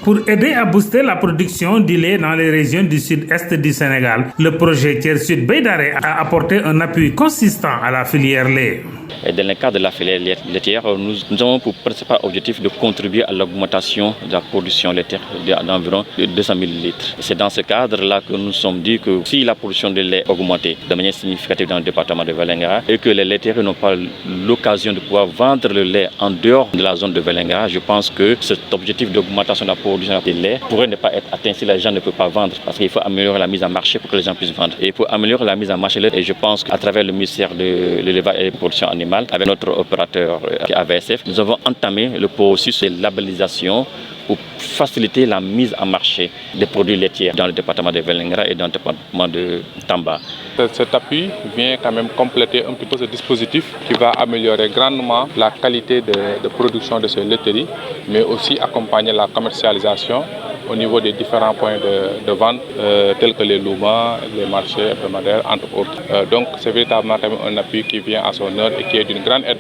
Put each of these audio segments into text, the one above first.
Pour aider à booster la production du lait dans les régions du sud-est du Sénégal, le projet Tiers Sud Beydaré a apporté un appui consistant à la filière lait. Et dans le cadre de la filière laitière, nous avons pour principal objectif de contribuer à l'augmentation de la production laitière d'environ 200 000 litres. C'est dans ce cadre-là que nous nous sommes dit que si la production de lait augmentait de manière significative dans le département de Vélingara et que les laitiers n'ont pas l'occasion de pouvoir vendre le lait en dehors de la zone de Vélingara, je pense que cet objectif d'augmentation de la production de lait pourrait ne pas être atteint si les gens ne peuvent pas vendre, parce qu'il faut améliorer la mise en marché pour que les gens puissent vendre. Et pour améliorer la mise en marché, et je pense qu'à travers le ministère de l'élevage et de la production animale, avec notre opérateur AVSF, nous avons entamé le processus de labellisation pour faciliter la mise en marché des produits laitiers dans le département de Vélingara et dans le département de Tamba. Cet appui vient quand même compléter un petit peu ce dispositif qui va améliorer grandement la qualité de production de ces laiteries, mais aussi accompagner la commercialisation au niveau des différents points de vente tels que les loumats, les marchés hebdomadaires, entre autres. Donc c'est véritablement quand même un appui qui vient à son heure et qui est d'une grande aide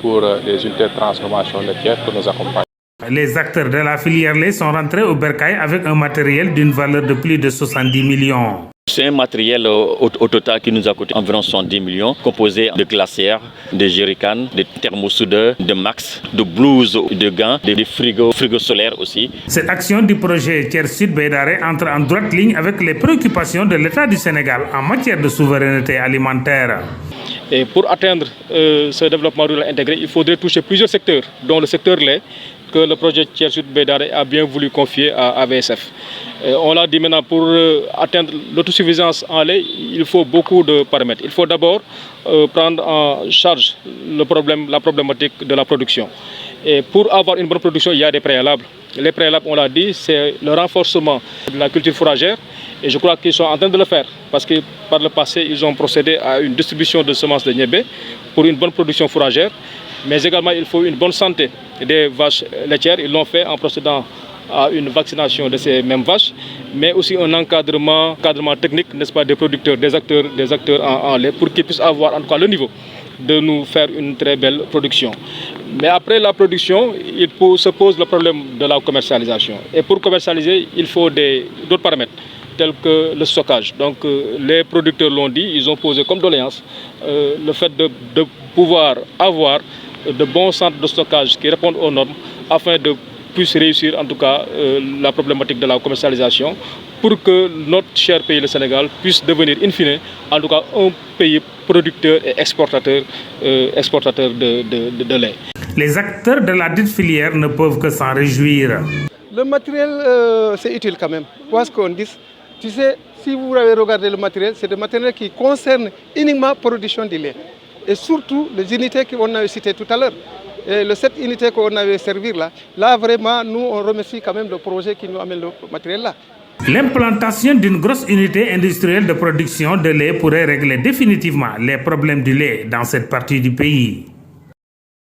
pour les unités de transformation laitière que nous accompagnons. Les acteurs de la filière lait sont rentrés au bercail avec un matériel d'une valeur de plus de 70 millions. C'est un matériel au total qui nous a coûté environ 70 millions, composé de glacières, de jerrycans, de thermosoudeurs, de max, de blouses, de gants, de frigos solaires aussi. Cette action du projet Tiers Sud Beydaré entre en droite ligne avec les préoccupations de l'État du Sénégal en matière de souveraineté alimentaire. Et pour atteindre ce développement rural intégré, il faudrait toucher plusieurs secteurs, dont le secteur lait, que le projet Tiers Sud Beydaré a bien voulu confier à AVSF. On l'a dit maintenant, pour atteindre l'autosuffisance en lait, il faut beaucoup de paramètres. Il faut d'abord prendre en charge la problématique de la production. Et pour avoir une bonne production, il y a des préalables. Les préalables, on l'a dit, c'est le renforcement de la culture fourragère. Et je crois qu'ils sont en train de le faire, parce que par le passé, ils ont procédé à une distribution de semences de niébé pour une bonne production fourragère. Mais également, il faut une bonne santé des vaches laitières. Ils l'ont fait en procédant à une vaccination de ces mêmes vaches, mais aussi un encadrement technique, n'est-ce pas, des producteurs, des acteurs en lait, pour qu'ils puissent avoir en tout cas le niveau de nous faire une très belle production. Mais après la production, se pose le problème de la commercialisation. Et pour commercialiser, il faut d'autres paramètres, tels que le stockage. Donc les producteurs l'ont dit, ils ont posé comme doléance le fait de pouvoir avoir de bons centres de stockage qui répondent aux normes afin de puisse réussir en tout cas la problématique de la commercialisation pour que notre cher pays, le Sénégal, puisse devenir in fine, en tout cas, un pays producteur et exportateur de lait. Les acteurs de la dite filière ne peuvent que s'en réjouir. Le matériel, c'est utile quand même. Quoi qu'on dise, tu sais, si vous avez regardé le matériel, c'est des matériels qui concernent uniquement la production du lait. Et surtout les unités qu'on a citées tout à l'heure. Et cette unité qu'on avait servir là vraiment, nous on remercie quand même le projet qui nous amène le matériel là. L'implantation d'une grosse unité industrielle de production de lait pourrait régler définitivement les problèmes du lait dans cette partie du pays.